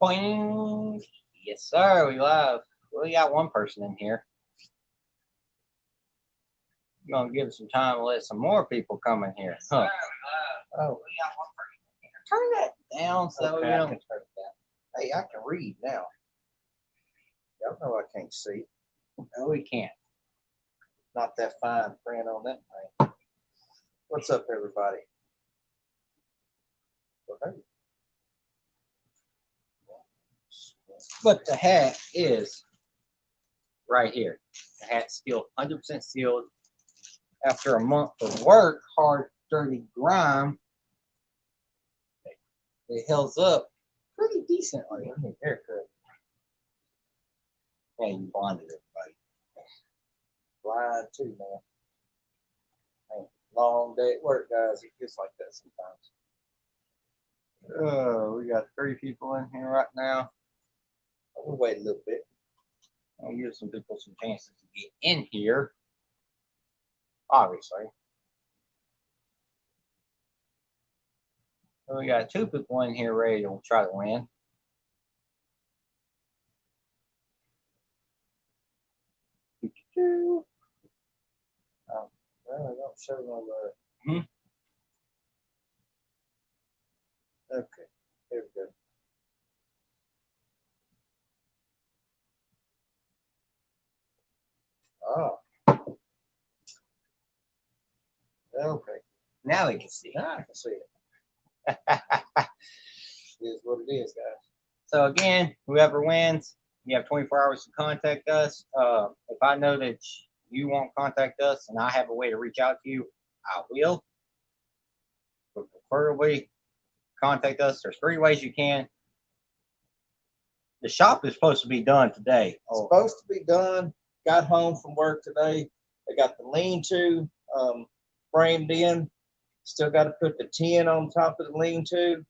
Boing. Yes, sir. We live. We got one person in here. I'm gonna give it some time to let some more people come in here. Huh. Oh, We got one person in here. Turn that down so okay, you I don't. can turn it down. Hey, I can read now. Y'all know I can't see. No, we can't. Not that fine print on that thing. What's up, everybody? Well, hey. But the hat is right here. The hat's still 100% sealed. After a month of work, hard, dirty grime, it held up pretty decently. Haircut. Yeah, you blinded everybody. Blind too, man. Long day at work, guys. It gets like that sometimes. Oh, we got 3 people in here right now. We'll wait a little bit. I'll give some people some chances to get in here. Obviously. So we got 2 people in here ready to try to win. Well, I don't show no Okay, there we go. Oh. Okay. Now we can see. Now I can see it. It is what it is, guys. So again, whoever wins, you have 24 hours to contact us. If I know that you won't contact us and I have a way to reach out to you, I will. But preferably contact us. There's 3 ways you can. The shop is supposed to be done today. It's supposed to be done. Got home from work today. They got the lean-to framed in. Still got to put the tin on top of the lean-to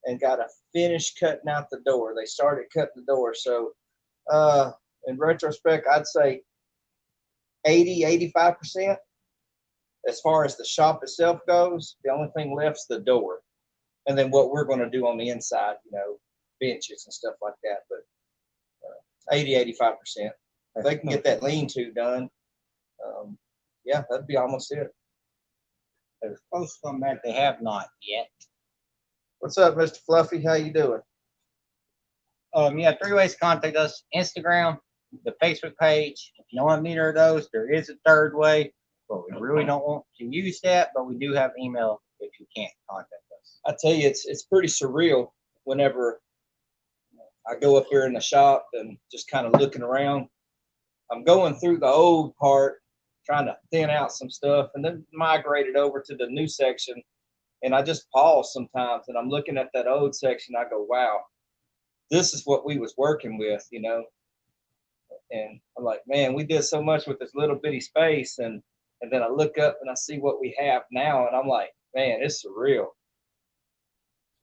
and got to finish cutting out the door. They started cutting the door. So in retrospect, I'd say 80–85%. As far as the shop itself goes, the only thing left's the door. And then what we're going to do on the inside, you know, benches and stuff like that. But 80–85%. If they can get that lean-to done, yeah, that'd be almost it. They're supposed to come back. They have not yet. What's up, Mr. Fluffy? How you doing? You have 3 ways to contact us: Instagram, the Facebook page. If you don't have neither of those, there is a 3rd way, but we really don't want to use that. But we do have email if you can't contact us. I tell you, it's pretty surreal whenever I go up here in the shop and just kind of looking around. I'm going through the old part, trying to thin out some stuff, and then migrated over to the new section. And I just pause sometimes, and I'm looking at that old section. I go, wow, this is what we was working with, you know. And I'm like, man, we did so much with this little bitty space. And then I look up and I see what we have now, and I'm like, man, it's surreal.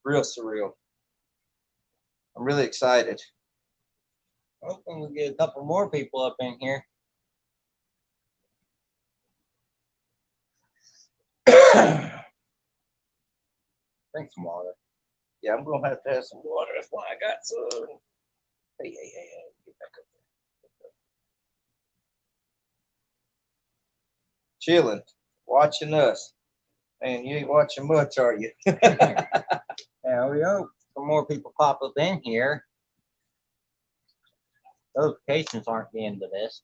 Real surreal. I'm really excited. Hoping we get a couple more people up in here. Drink some water. Yeah, I'm gonna have to have some water. That's why I got some. Hey, get back up there. Chilling, watching us. Man, you ain't watching much, are you? Yeah, we hope some more people pop up in here. Notifications aren't being the best.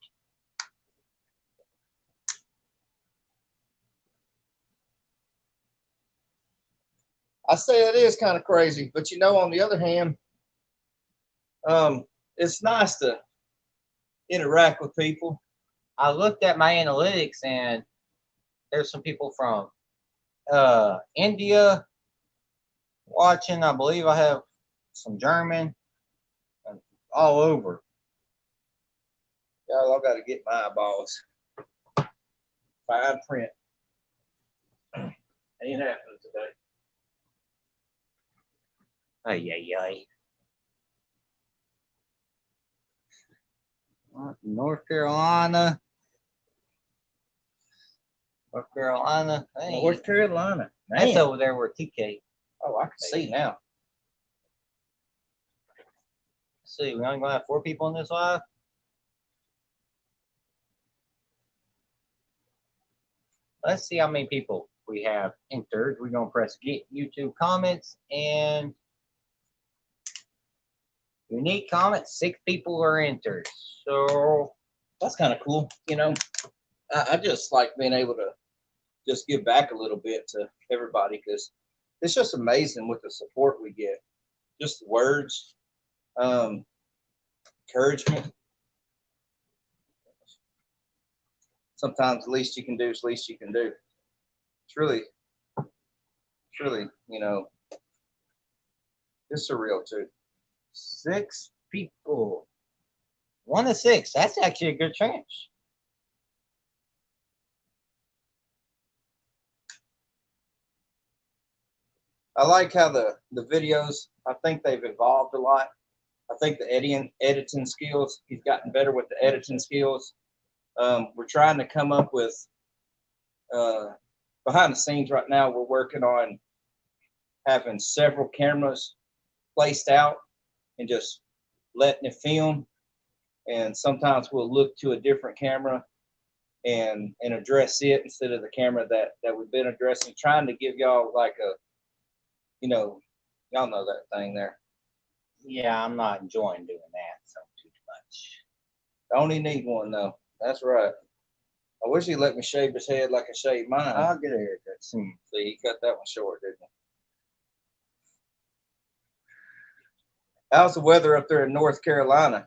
I say it is kind of crazy, but you know, on the other hand, it's nice to interact with people. I looked at my analytics and there's some people from India watching. I believe I have some German, all over. Y'all got to get my eyeballs. Fine print. Ain't happening today. Ay. North Carolina. Hey. North Carolina. That's over there where TK. Oh, I can see now. Let's see, we only gonna have 4 people in this live. Let's see how many people we have entered. We're gonna press get YouTube comments and unique comments. 6 people are entered. So That's kind of cool. You know, I just like being able to just give back a little bit to everybody because it's just amazing with the support we get. Just the words, encouragement. Sometimes the least you can do is the least you can do. It's really, you know, it's surreal too. 6 people. 1 to 6. That's actually a good chance. I like how the videos, I think they've evolved a lot. I think the editing skills, he's gotten better with the editing skills. We're trying to come up with, behind the scenes right now, we're working on having several cameras placed out and just letting it film. And sometimes we'll look to a different camera and address it instead of the camera that we've been addressing, trying to give y'all like a, you know, y'all know that thing there. Yeah, I'm not enjoying doing that so too much. Don't even need one though. That's right. I wish he'd let me shave his head like I shaved mine. I'll get a haircut soon. See, he cut that one short, didn't he? How's the weather up there in North Carolina?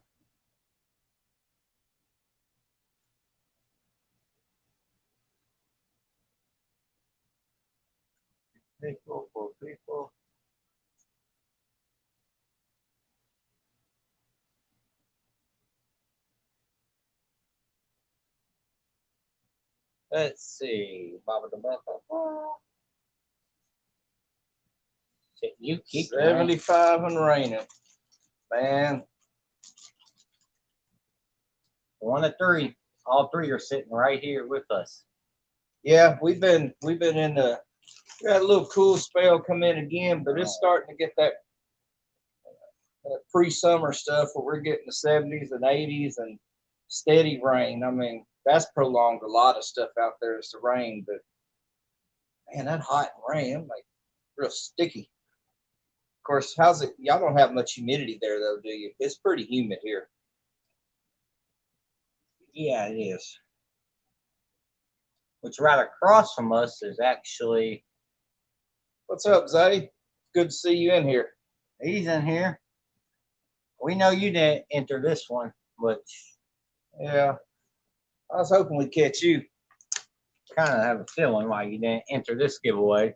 People for people. Let's see. You keep 75 and raining, man. 1 to 3. All 3 are sitting right here with us. Yeah, we've been in the, we had a little cool spell come in again, but it's starting to get that pre-summer stuff where we're getting the 70s and 80s and steady rain. I mean, that's prolonged a lot of stuff out there is the rain, but man, that hot and rain, I'm like real sticky. Of course, how's it? Y'all don't have much humidity there though, do you? It's pretty humid here. Yeah, it is. Which right across from us is actually. What's up, Zay? Good to see you in here. He's in here. We know you didn't enter this one, but yeah, I was hoping we'd catch you. Kind of have a feeling why you didn't enter this giveaway.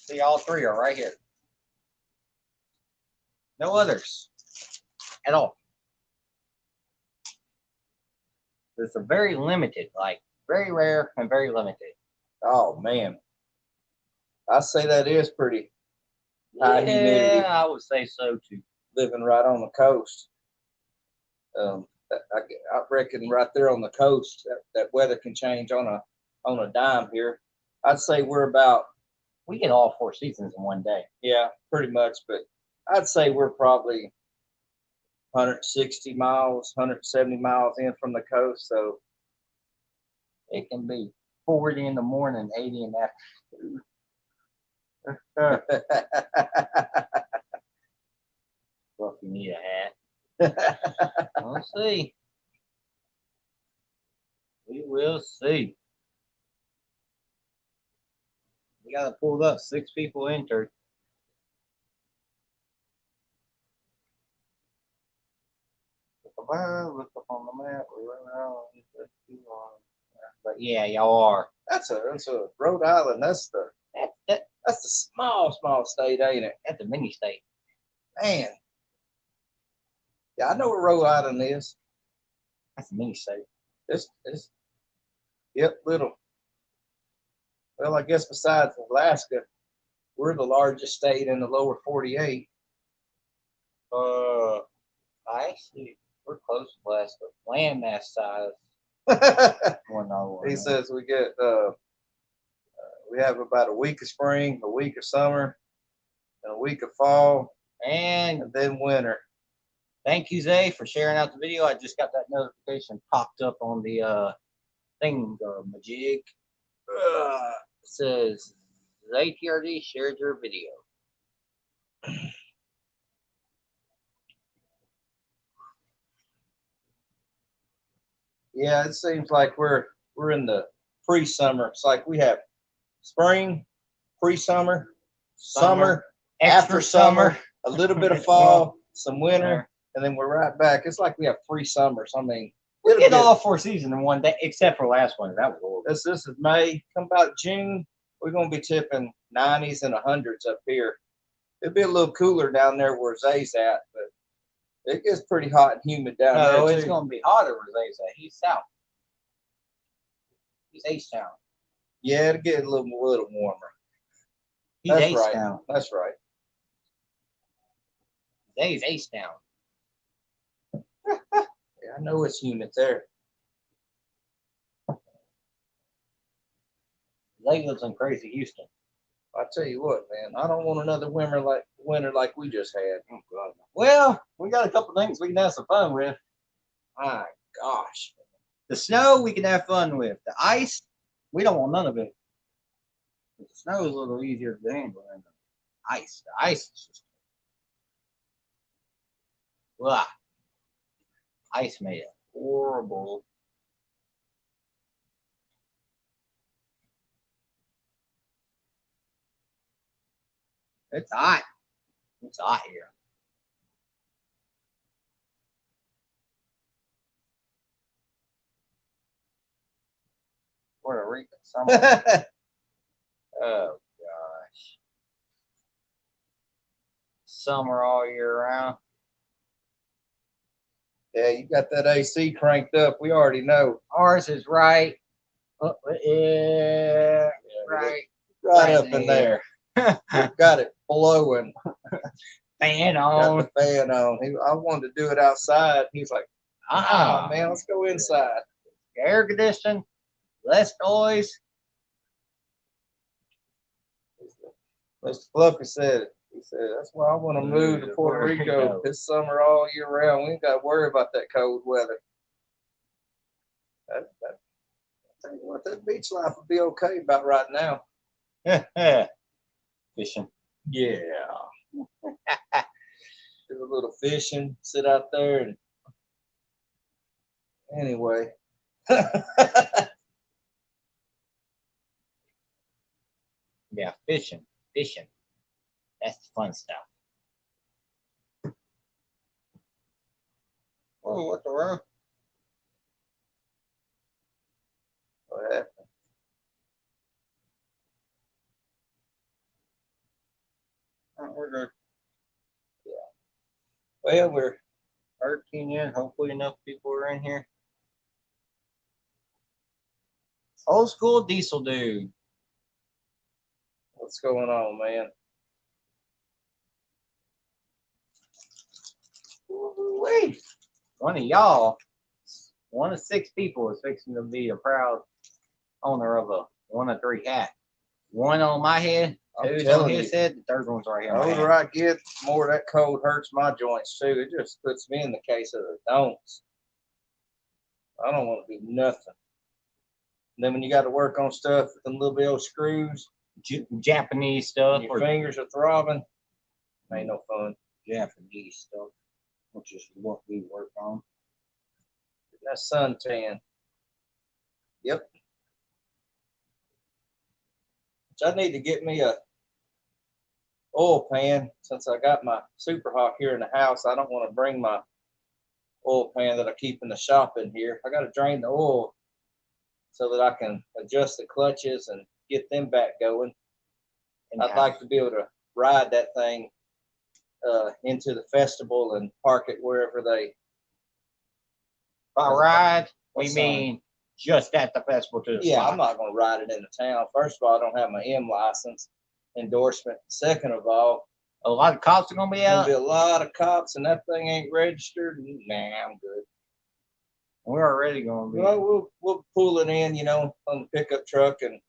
See, all 3 are right here. No others at all. It's a very limited, like very rare and very limited. Oh man, I say that is pretty high humidity. Yeah, I would say so too. Living right on the coast. I reckon right there on the coast, that weather can change on a dime here. I'd say we're about. We get all 4 seasons in one day. Yeah, pretty much. But I'd say we're probably 160 miles, 170 miles in from the coast. So it can be 40 in the morning, 80 in the afternoon. Well, if you need a hat. We'll see. We will see. We got it pulled up. 6 people entered. Look up on the map. But yeah, y'all are. That's a Rhode Island. That's the small state, ain't it? That's a mini state. Man. Yeah, I know where Rhode Island is. That's a mini state. It's yep, little. Well, I guess besides Alaska, we're the largest state in the lower 48. I see. We're close to blast, but landmass size. He says we have about a week of spring, a week of summer, and a week of fall, and then winter. Thank you, Zay, for sharing out the video. I just got that notification popped up on the thing, majig. It says Zay TRD shared your video. Yeah, it seems like we're in the pre-summer. It's like we have spring, pre-summer, summer, after summer, a little bit of fall, some winter, and then we're right back. It's like we have 3 summers. I mean, we get all 4 seasons in one day, except for last winter. That was horrible. This is May. Come about June, we're gonna be tipping 90s and 100s up here. It'll be a little cooler down there where Zay's at, but it gets pretty hot and humid down there. No, it's gonna be hotter where Zay's at. He's south. He's H-Town. Yeah, it'll get a little warmer. He's H-Town. That's right. Zay's H-Town. Yeah, I know it's humid there. Zay lives in crazy Houston. I tell you what, man, I don't want another winter like we just had. Oh, God. Well, we got a couple things we can have some fun with. My gosh. The snow we can have fun with. The ice, we don't want none of it. The snow is a little easier to handle than the ice. The ice is just blah. Ice made it horrible. It's hot. It's hot here. Puerto Rico summer. Oh gosh. Summer all year round. Yeah, you got that AC cranked up. We already know. Ours is right. Yeah, right up in there. Got it blowing. Fan on. Got the fan on. I wanted to do it outside. He's like, oh man, let's go inside. Air conditioning, less noise. Mr. Fluffy said, he said, that's why I want to move to Puerto Rico this summer all year round. We ain't got to worry about that cold weather. I tell you what, that beach life would be okay about right now. Fishing. Yeah. Do a little fishing, sit out there, and anyway. Yeah, fishing. That's the fun stuff. Oh, what the world? What happened? Oh, we're good. Yeah. Well, we're 13 in. Hopefully enough people are in here. Old school diesel dude. What's going on, man? Wait. One of y'all, one of 6 people is fixing to be a proud owner of a 1 of 3 hat. 1 on my head, 2's on his head, the 3rd one's right here. The older I get, the more that cold hurts my joints too. It just puts me in the case of the don'ts. I don't want to do nothing. And then when you got to work on stuff with them little bit of screws, Japanese stuff, your fingers are throbbing, ain't no fun. Japanese stuff, which is what we work on. That suntan. Yep. Which I need to get me a oil pan since I got my Super Hawk here in the house. I don't want to bring my oil pan that I keep in the shop in here. I got to drain the oil so that I can adjust the clutches and get them back going. And I'd like to be able to ride that thing into the festival and park it wherever they. By ride, we mean just at the festival to the spot. I'm not going to ride it into town. First of all, I don't have my M license endorsement. Second of all, A lot of cops are gonna be There'll out. be a lot of cops, and that thing ain't registered. Nah, I'm good. We're already gonna be. Well, we'll pull it in, you know, on the pickup truck, and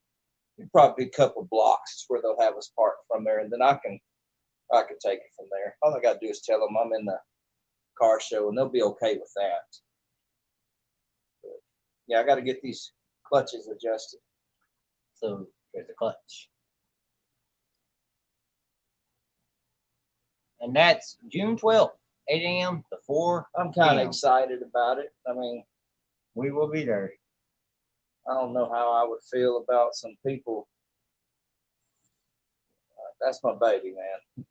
it'll probably be a couple blocks where they'll have us parked from there, and then I can take it from there. All I gotta do is tell them I'm in the car show, and they'll be okay with that. But, yeah, I got to get these clutches adjusted. So there's the clutch. And that's June 12th, 8 a.m. to 4. I'm kind of p.m. excited about it. I mean, We will be there. I don't know how I would feel about some people. That's my baby,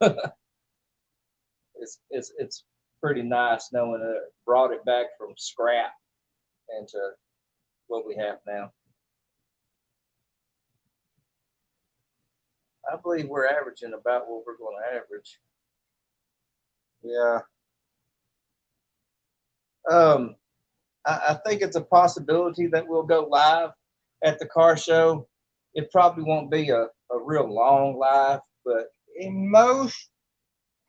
man. It's pretty nice knowing that it brought it back from scrap into what we have now. I believe we're averaging about what we're going to average. Yeah. I think it's a possibility that we'll go live at the car show. It probably won't be a real long live, but In most,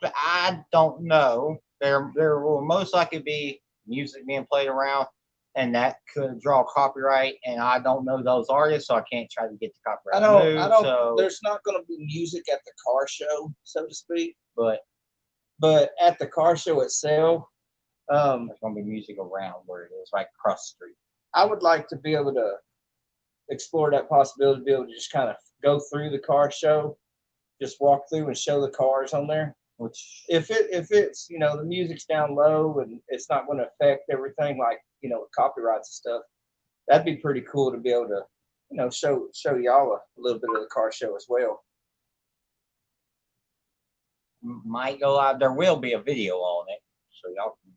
I don't know. There will most likely be music being played around, and that could draw copyright. And I don't know those artists, so I can't try to get the copyright. I don't. So, there's not going to be music at the car show, so to speak. but at the car show itself, there's gonna be music around where it is, like across the street. I would like to be able to explore that possibility, to be able to just kind of go through the car show, just walk through and show the cars on there. Which, If it's, you know, the music's down low and it's not going to affect everything, like, you know, copyrights and stuff, that'd be pretty cool to be able to, you know, show y'all a little bit of the car show as well. might go out. There will be a video on it, so y'all can.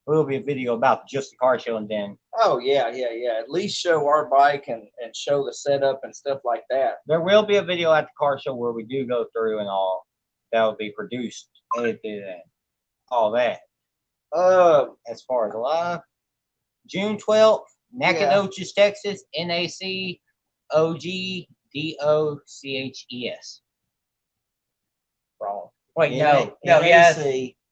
There will be a video about just the car show, and then Oh yeah. At least show our bike and show the setup and stuff like that. there will be a video at the car show where we do go through and all. That will be produced, edited, and all that. As far as live, June 12th, Nacogdoches, Texas, NACOGDOCHES. Wrong. Wait, no, yes.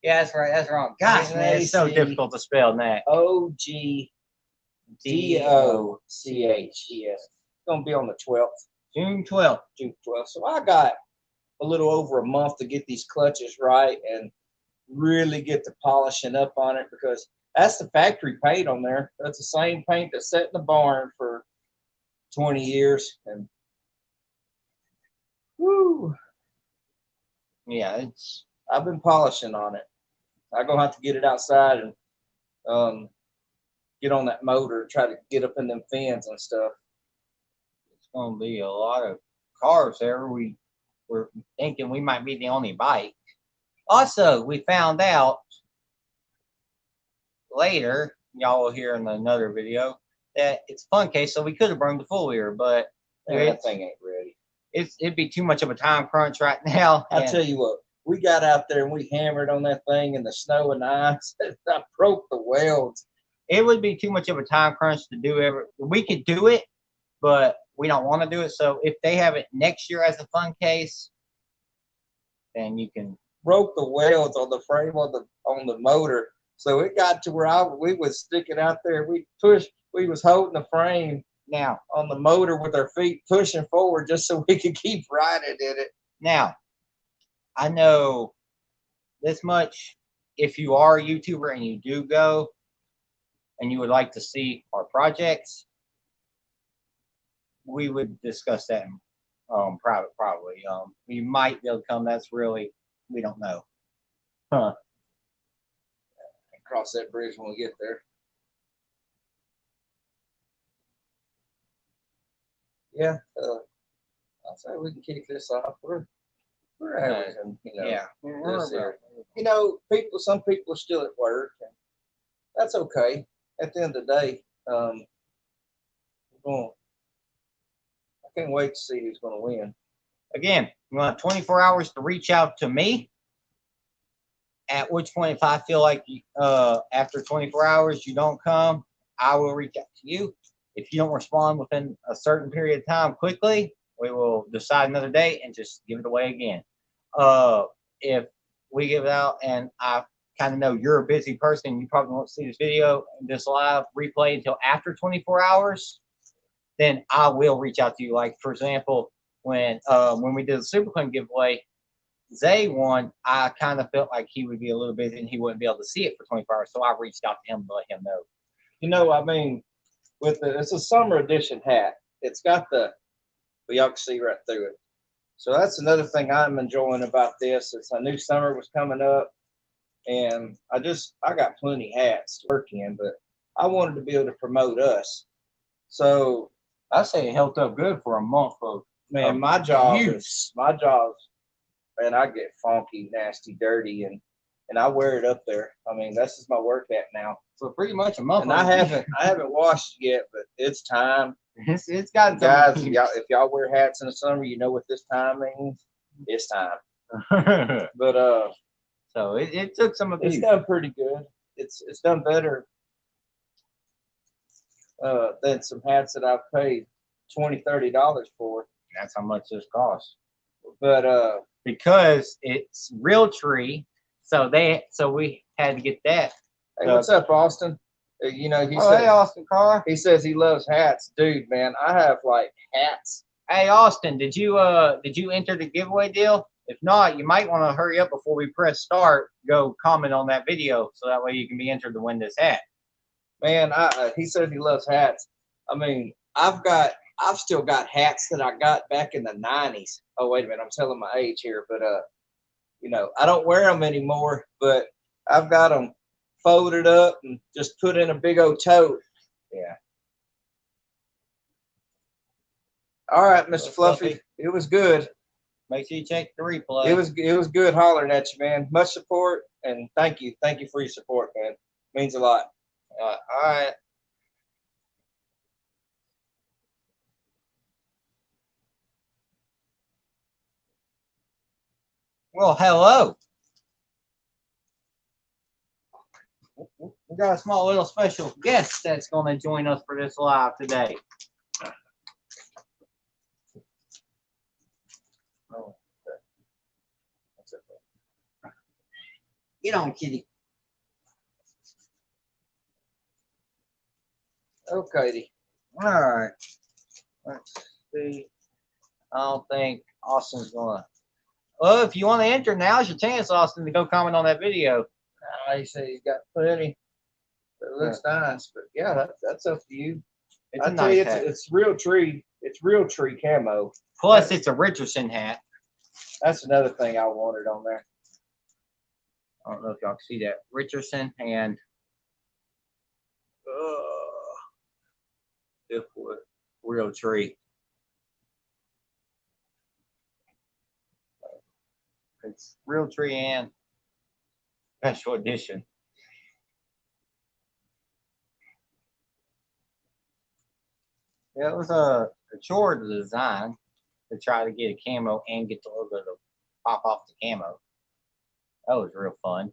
Yeah, that's right. That's wrong. Gosh, man, it's so difficult to spell that. OGDOCHES. It's gonna be on the 12th. June 12th. June 12th. So I got a little over a month to get these clutches right and really get the polishing up on it, because that's the factory paint on there. That's the same paint that sat in the barn for 20 years. And woo. Yeah, I've been polishing on it. I'm gonna have to get it outside and get on that motor, try to get up in them fins and stuff. it's going to be a lot of cars there. We're thinking we might be the only bike. Also, we found out later, y'all will hear in another video, that it's a fun case, so we could have brought the full wheel, but That thing ain't ready. it'd be too much of a time crunch right now. I tell you what, we got out there and we hammered on that thing in the snow and ice. I broke the welds. It would be too much of a time crunch to do we could do it, but we don't want to do it. So if they have it next year as a fun case, then you can. Broke the welds on the frame on the motor. So it got to where we was sticking out there. We was holding the frame Now on the motor with our feet pushing forward just so we could keep riding in it. Now, I know this much. If you are a YouTuber and you do go and you would like to see our projects, we would discuss that in private, probably. You might be able to come. That's really, we don't know. Huh. Cross that bridge when we get there. Yeah, I'll say we can kick this off. We're averaging, you know. Yeah. This here. You know, some people are still at work, and that's okay. At the end of the day, I can't wait to see who's going to win. Again, you want 24 hours to reach out to me. At which point, if I feel like after 24 hours you don't come, I will reach out to you. If you don't respond within a certain period of time quickly, we will decide another day and just give it away again. if we give it out and I kind of know you're a busy person, you probably won't see this video and this live replay until after 24 hours, then I will reach out to you. Like for example, when we did the Super Clean giveaway, Zay won. I kind of felt like he would be a little busy and he wouldn't be able to see it for 24 hours, so I reached out to him to let him know. You know, I mean, it's a summer edition hat. It's got the, well, y'all can see right through it. So that's another thing I'm enjoying about this. It's, I knew summer was coming up, and I got plenty hats to work in, but I wanted to be able to promote us. So I say it held up good for a month of my job, man, I get funky, nasty, dirty, and I wear it up there. I mean, this is my work hat now. So pretty much a month. And I haven't washed yet, but it's time. It's got guys. If y'all wear hats in the summer, you know what this time means. It's time. But so it took some abuse. It's done pretty good. It's done better than some hats that I've paid $20-$30 for. That's how much this costs. But because it's real tree, so we had to get that. Hey, what's up, Austin? You know, he hey, Austin Carr. He says he loves hats, dude. Man, I have like hats. Hey, Austin, did you enter the giveaway deal? If not, you might want to hurry up before we press start. Go comment on that video so that way you can be entered to win this hat. Man, he says he loves hats. I mean, I've still got hats that I got back in the 90s. Oh, wait a minute, I'm telling my age here, but you know, I don't wear them anymore, but I've got them folded up and just put in a big old tote. Yeah. All right, Mr. Fluffy. It was good. Make sure you check the replay. It was good hollering at you, man. Much support, and thank you for your support, man. Means a lot. All right. Well, hello. We got a small little special guest that's going to join us for this live today. Oh, that's okay. Get on, kitty. Okay. All right. Let's see. I don't think Austin's gonna. Well, if you want to enter, now's your chance, Austin, to go comment on that video. He said he's got plenty. It looks nice, but yeah, that's up to you. I tell you, it's real tree. It's real tree camo. Plus, it's a Richardson hat. That's another thing I wanted on there. I don't know if y'all can see that. Richardson and ithwitt real tree. It's real tree and special edition. Yeah, it was a chore to design to try to get a camo and get the logo to pop off the camo. That was real fun.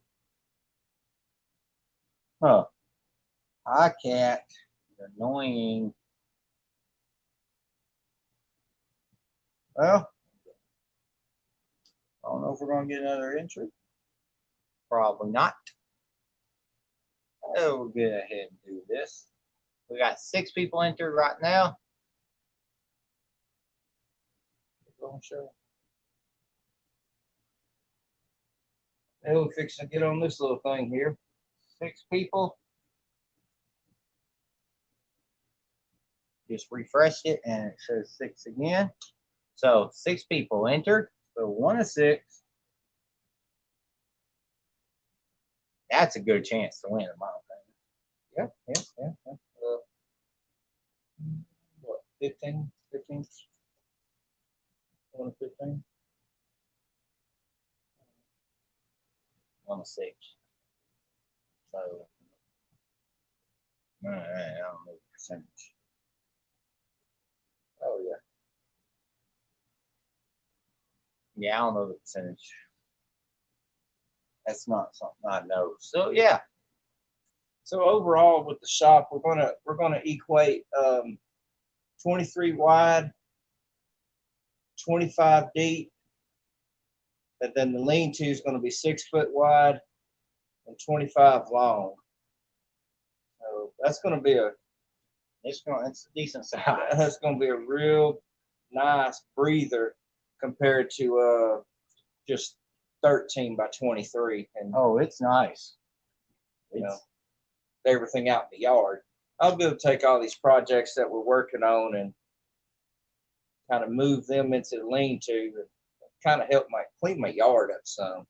Huh. Hi, cat. You're annoying. Well, I don't know if we're going to get another entry. Probably not. Oh, we'll get ahead and do this. We got 6 people entered right now. Hey, we're fixing to get on this little thing here. 6 people. Just refreshed it and it says 6 again. So 6 people entered. So 1 of 6. That's a good chance to win, in my opinion. Yeah. What, 15? 1 of 15? 1 of 6. So, I don't know the percentage. Oh, yeah. Yeah, I don't know the percentage. That's not something I know. So yeah. So overall with the shop, we're gonna equate 23 wide, 25 deep, And then the lean-to is going to be 6 foot wide and 25 long. So that's going to be it's a decent size. that's going to be a real nice breather compared to just 13 by 23. And oh, it's nice. you know, everything out in the yard. I'll be able to take all these projects that we're working on and kind of move them into the lean-to and kind of help clean my yard up some.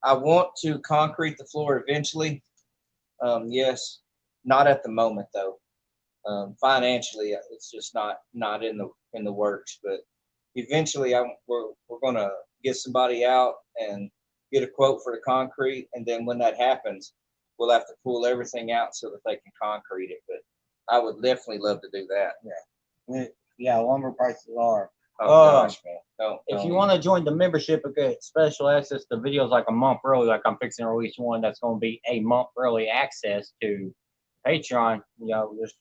I want to concrete the floor eventually. Yes, not at the moment though. Financially, it's just not in the works. But eventually, we're gonna get somebody out and get a quote for the concrete, and then when that happens, we'll have to pull everything out so that they can concrete it. But I would definitely love to do that. Yeah, lumber prices are. Oh gosh, man! If you want to join the membership and get special access to videos like a month early, like I'm fixing to release one that's going to be a month early access to Patreon, just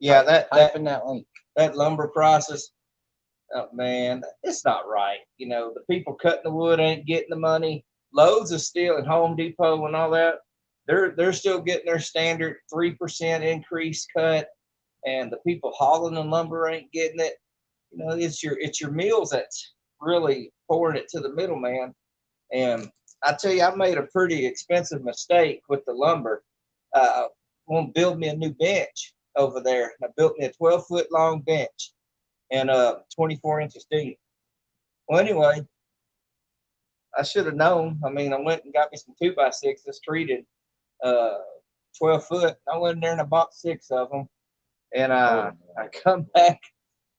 type in that link. That lumber prices, oh man, it's not right. The people cutting the wood ain't getting the money. Lowe's is still at Home Depot and all that. They're still getting their standard 3% increase cut, and the people hauling the lumber ain't getting it. It's your mills that's really pouring it to the middleman. And I tell you, I made a pretty expensive mistake with the lumber. I want to build me a new bench over there. I built me a 12-foot long bench and 24 inches deep. Well, anyway, I should have known. I mean, I went and got me some 2x6s treated 12 foot. I went in there and I bought 6 of them. And I come back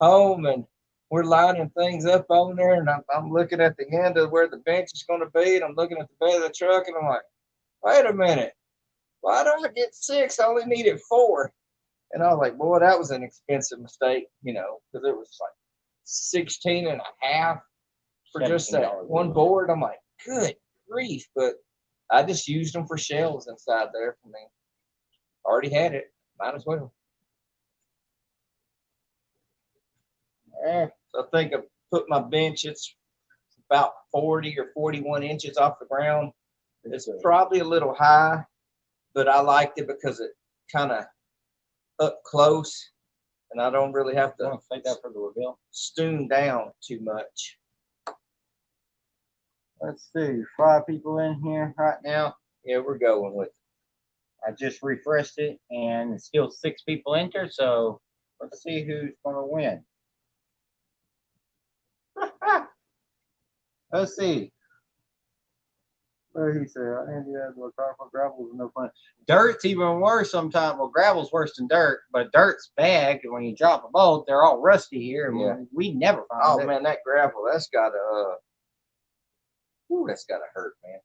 home and we're lining things up on there, and I'm looking at the end of where the bench is going to be, and I'm looking at the bed of the truck, and I'm like, wait a minute, why do I get 6? I only needed 4. And I was like, boy, that was an expensive mistake, because it was like 16 and a half for just that one board. I'm like, good grief. But I just used them for shelves inside there for me. Already had it, might as well. So I think I put my bench, it's about 40 or 41 inches off the ground. It's probably a little high, but I liked it because it kind of up close, and I don't really have to take that for the reveal. Stoon down too much. Let's see, 5 people in here right now. Yeah, we're going with it. I just refreshed it, and it's still 6 people enter, so let's see who's going to win. Let's see. What did he say? Gravel is no fun. Dirt's even worse sometimes. Well, gravel's worse than dirt, but dirt's bad. When you drop a bolt, they're all rusty here, and we never find it. Oh man, that gravel, that's gotta hurt, man.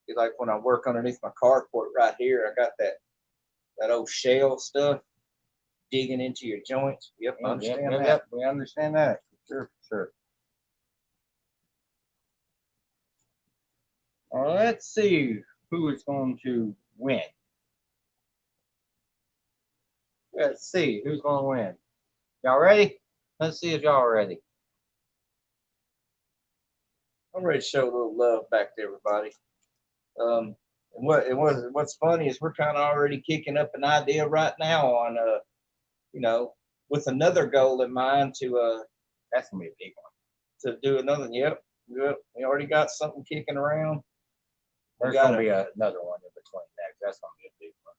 It's like when I work underneath my carport right here, I got that old shale stuff digging into your joints. Yep, I understand that. Yep, we understand that. Sure. Let's see who is going to win. Let's see who's going to win. Y'all ready? Let's see if y'all are ready. I'm ready to show a little love back to everybody. And what's funny is we're kind of already kicking up an idea right now on with another goal in mind to that's gonna be a big one. To do another. Yep. We already got something kicking around. There's gonna be another one in between next. That's gonna be a big one.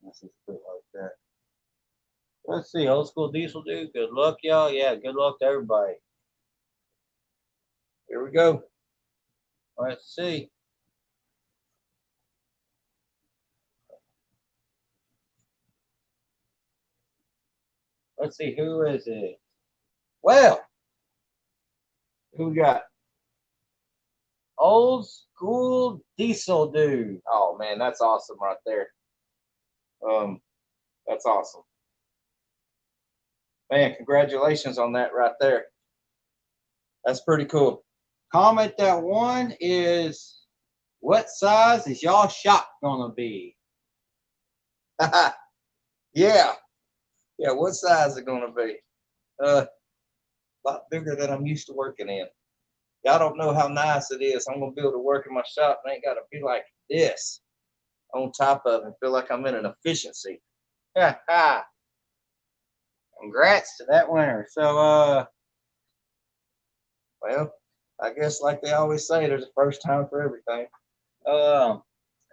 Let's just put it like that. Let's see, old school diesel dude. Good luck, y'all. Yeah, good luck to everybody. Here we go. Let's see. Let's see, who is it? Well, who we got? Old school diesel dude. Oh man, that's awesome right there. That's awesome. Man, congratulations on that right there. That's pretty cool. Comment that one is, what size is y'all shop gonna be? Yeah. Yeah, what size is it gonna be? A lot bigger than I'm used to working in. Y'all don't know how nice it is. I'm gonna be able to work in my shop and I ain't gotta be like this on top of it. Feel like I'm in an efficiency. Congrats to that winner. So Well, I guess like they always say, there's a first time for everything.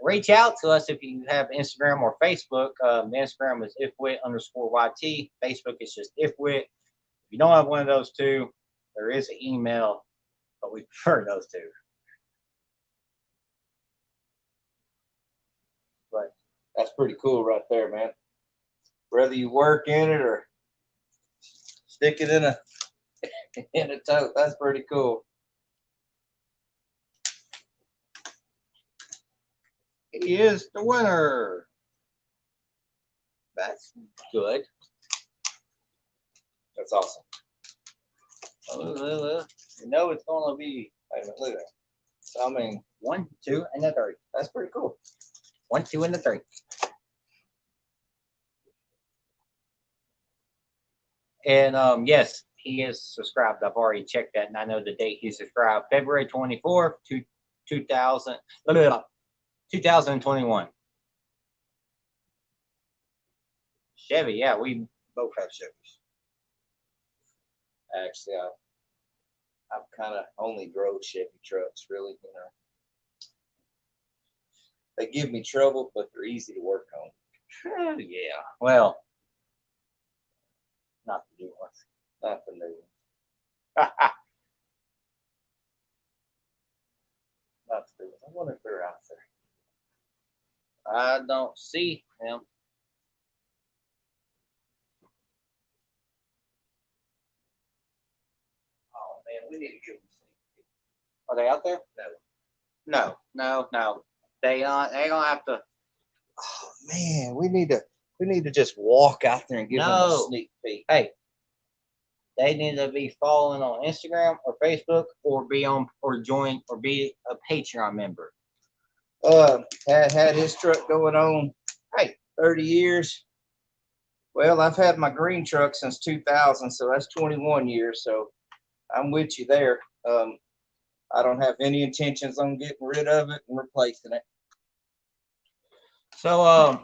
reach out to us if you have Instagram or Facebook. The Instagram is ithwitt_YT. Facebook is just ithwitt. If you don't have one of those two, there is an email, but we prefer those two. But That's pretty cool right there, man. Whether you work in it or stick it in a in a tote, that's pretty cool. he is the winner. That's good. That's awesome. You know it's gonna be Hey, look at that. So, I mean, 1, 2, and a 3. that's pretty cool. 1, 2, and a 3. And yes, he is subscribed. I've already checked that, and I know the date he subscribed. February 24th, 2021. Chevy, yeah, we both have Chevys. Actually, I've kind of only drove Chevy trucks, really. You know, they give me trouble, but they're easy to work on. Yeah, well, not the new ones. Not the new ones. Not the new ones. I wonder if they're out there. I don't see them. Oh man, we need to give them some. Are they out there? No. No. They gonna have to. Oh man, we need to just walk out there and give them a No. sneak peek. Hey, they need to be following on Instagram or Facebook, or be a Patreon member. Had his truck going on, hey, 30 years. Well, I've had my green truck since 2000, so that's 21 years. So I'm with you there. I don't have any intentions on getting rid of it and replacing it. So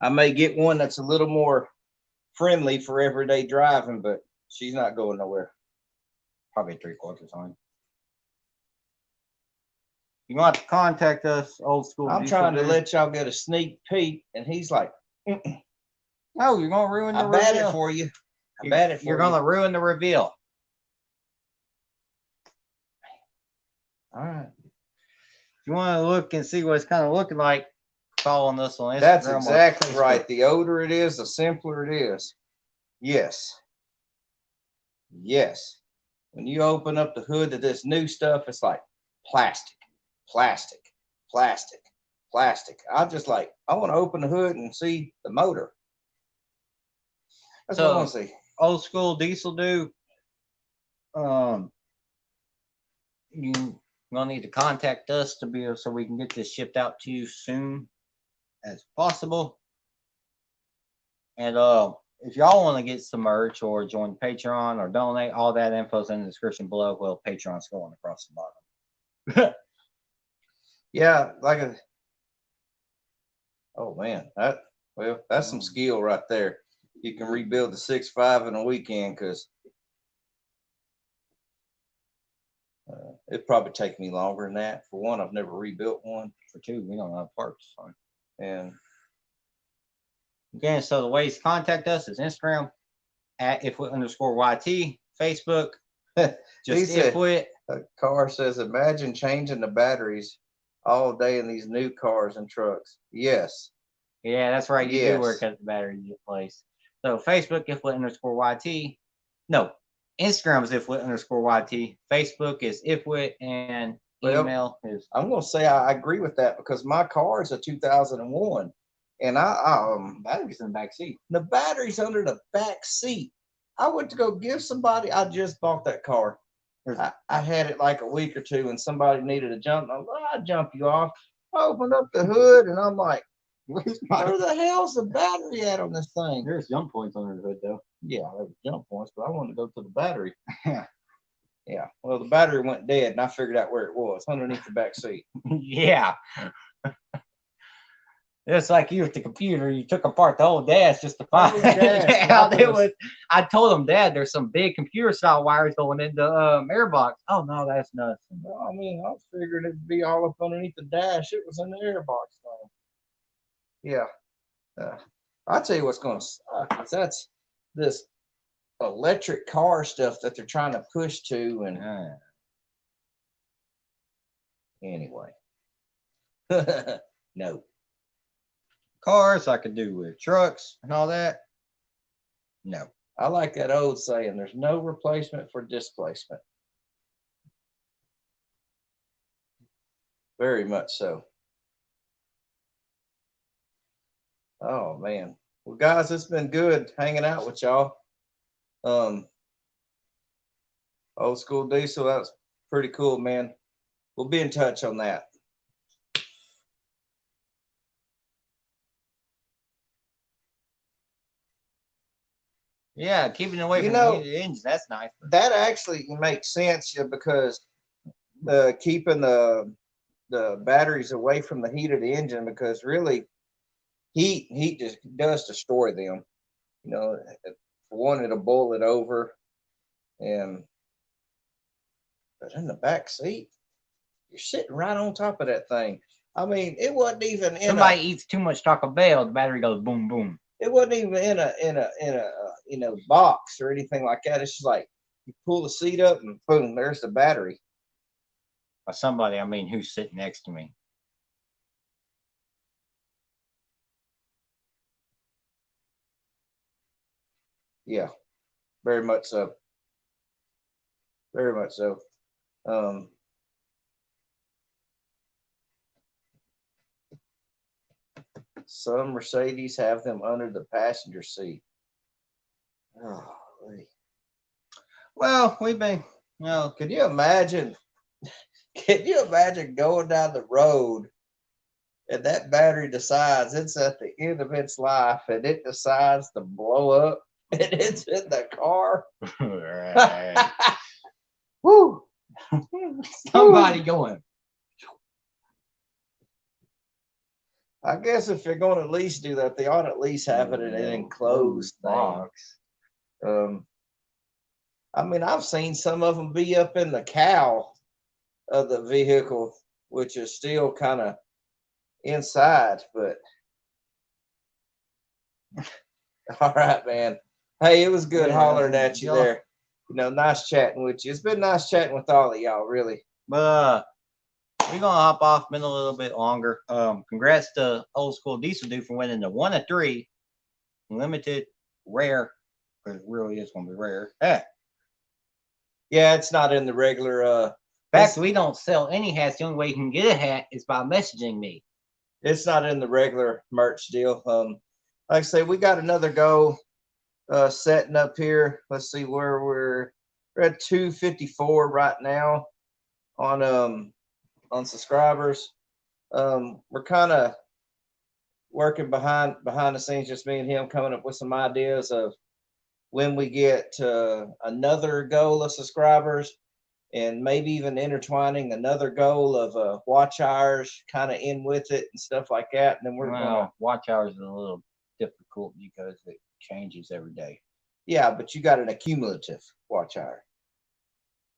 I may get one that's a little more friendly for everyday driving, but she's not going nowhere. probably 3/4 on. You want to contact us, old school. I'm trying to let y'all get a sneak peek, and he's like, No, you're gonna ruin the I bet reveal. it for you. I bet it for You're you. gonna ruin the reveal. All right. If you want to look and see what it's kind of looking like, following us on Instagram. That's or exactly Facebook. right. The older it is, the simpler it is. Yes. Yes. When you open up the hood to this new stuff, it's like plastic, plastic, plastic, plastic. I want to open the hood and see the motor. That's what I want to see. Old school diesel dude. You gonna need to contact us to be so we can get this shipped out to you soon as possible. And if y'all want to get some merch or join Patreon or donate, all that info's in the description below. Well, Patreon's going across the bottom. Yeah, oh man, that's some skill right there. You can rebuild the 6.5 in a weekend, because it'd probably take me longer than that. For one, I've never rebuilt one. For two, we don't have parts. So. And again, so the ways to contact us is Instagram at ithwitt_YT, Facebook, just ithwitt. A car says, imagine changing the batteries all day in these new cars and trucks. Yes. Yeah, that's right. You Yes. do work at the battery place. So Facebook, ithwitt_YT. No, Instagram is ithwitt_YT. Facebook is ithwitt, and email is. I'm gonna say I agree with that, because my car is a 2001, and Battery's in the back seat. the battery's under the back seat. I went to go give somebody. I just bought that car. I had it like a week or two, and somebody needed a jump. I'll jump you off. I opened up the hood, and I'm like, Where's my? Where the hell's the battery at on this thing? There's jump points under the hood though. Yeah, there was jump points, but I wanted to go to the battery. Yeah. Yeah. Well, the battery went dead, and I figured out where it was underneath the back seat. Yeah. It's like you with the computer, you took apart the whole dash just to find out it was. I told him, Dad, there's some big computer style wires going into airbox. Oh no, that's nothing. Well, I mean, I figured it'd be all up underneath the dash. It was in the airbox thing. Yeah. I'll tell you what's going to suck is that's this electric car stuff that they're trying to push to, and anyway, no. Cars I could do with trucks and all that. No. I like that old saying, there's no replacement for displacement. Very much so. Oh man. Well, guys, it's been good hanging out with y'all. Old school diesel, that's pretty cool, man. We'll be in touch on that. Yeah, keeping away from the heated engines, that's nice. That actually makes sense, yeah, because keeping the batteries away from the heated engine, because really heat just does destroy them. You know, for one, it'll boil it over, but in the back seat, you're sitting right on top of that thing. I mean, it wasn't even in somebody eats too much Taco Bell, the battery goes boom boom. It wasn't even in a box or anything like that. It's just like you pull the seat up and boom, there's the battery. By somebody, I mean who's sitting next to me. Yeah, very much so. Very much so. Some Mercedes have them under the passenger seat. Oh, well, we've been, could you imagine? Can you imagine going down the road and that battery decides it's at the end of its life and it decides to blow up and it's in the car? Woo! Somebody going. I guess if you're going to at least do that, they ought to at least have it in an enclosed box. I mean, I've seen some of them be up in the cowl of the vehicle, which is still kind of inside, but all right, man. Hey, it was good hollering at you there. You know, nice chatting with you. It's been nice chatting with all of y'all, really. But we're gonna hop off, been a little bit longer. Congrats to Old School Diesel Dude for winning the 1 of 3 limited rare, because it really is gonna be rare. Yeah, it's not in the regular. In fact, we don't sell any hats. The only way you can get a hat is by messaging me. It's not in the regular merch deal. Like I say, we got another go setting up here. Let's see where we're at 254 right now on subscribers. We're kind of working behind the scenes, just me and him, coming up with some ideas of when we get another goal of subscribers, and maybe even intertwining another goal of watch hours kind of in with it and stuff like that. And then we're gonna watch hours is a little difficult because it changes every day. Yeah, but you got an accumulative watch hour.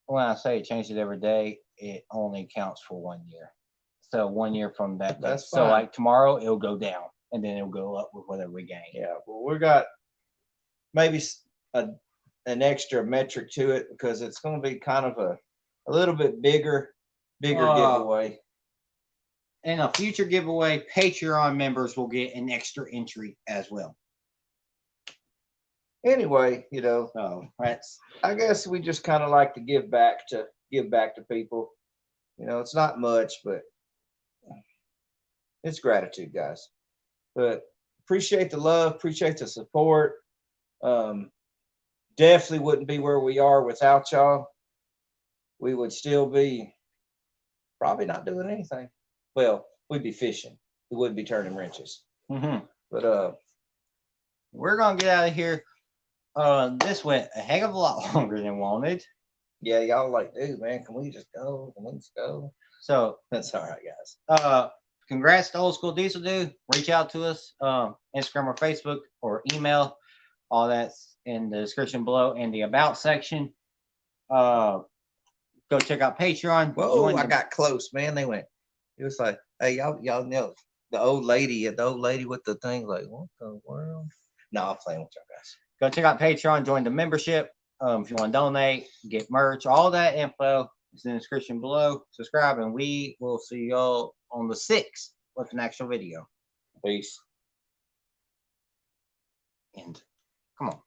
When I say it changes every day, it only counts for 1 year. So 1 year from that. That's so fine. Like tomorrow, it'll go down, and then it'll go up with whatever we gain. Yeah, well, we got maybe an extra metric to it, because it's going to be kind of a little bit bigger giveaway. And a future giveaway, Patreon members will get an extra entry as well. Anyway, you know, I guess we just kind of like to give back to people. You know, it's not much, but it's gratitude, guys. But appreciate the love, appreciate the support. Definitely wouldn't be where we are without y'all. We would still be probably not doing anything. Well, we'd be fishing. We wouldn't be turning wrenches. But we're gonna get out of here. This went a heck of a lot longer than wanted. yeah, y'all like, dude, man, can we just go? Can we just go? So That's all right, guys. Congrats to Old School Diesel Dude. Reach out to us, Instagram or Facebook or email. All that's in the description below in the about section. Go check out Patreon. Whoa, I got close, man. They went. It was like, hey, y'all know the old lady with the thing. Like, what the world? No, I'm playing with y'all guys. Go check out Patreon. Join the membership. If you want to donate, get merch, all that info is in the description below. Subscribe, and we will see y'all on the 6th with an actual video. Peace. And come on.